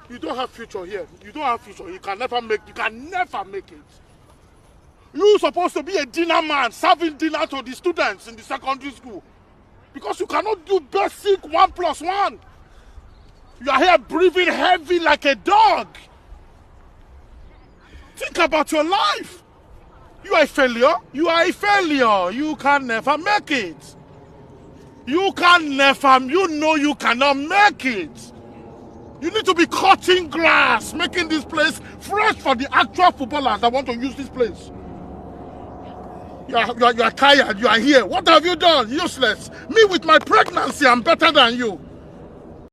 You don't have future here. You don't have future. You can never make it. You're supposed to be a dinner man, serving dinner to the students in the secondary school. Because you cannot do basic 1+1. You are here breathing heavy like a dog. Think about your life. You are a failure. You are a failure. You can never make it. You cannot make it. You need to be cutting grass, making this place fresh for the actual footballers that want to use this place. You are tired. You are here. What have you done? Useless. Me with my pregnancy, I'm better than you.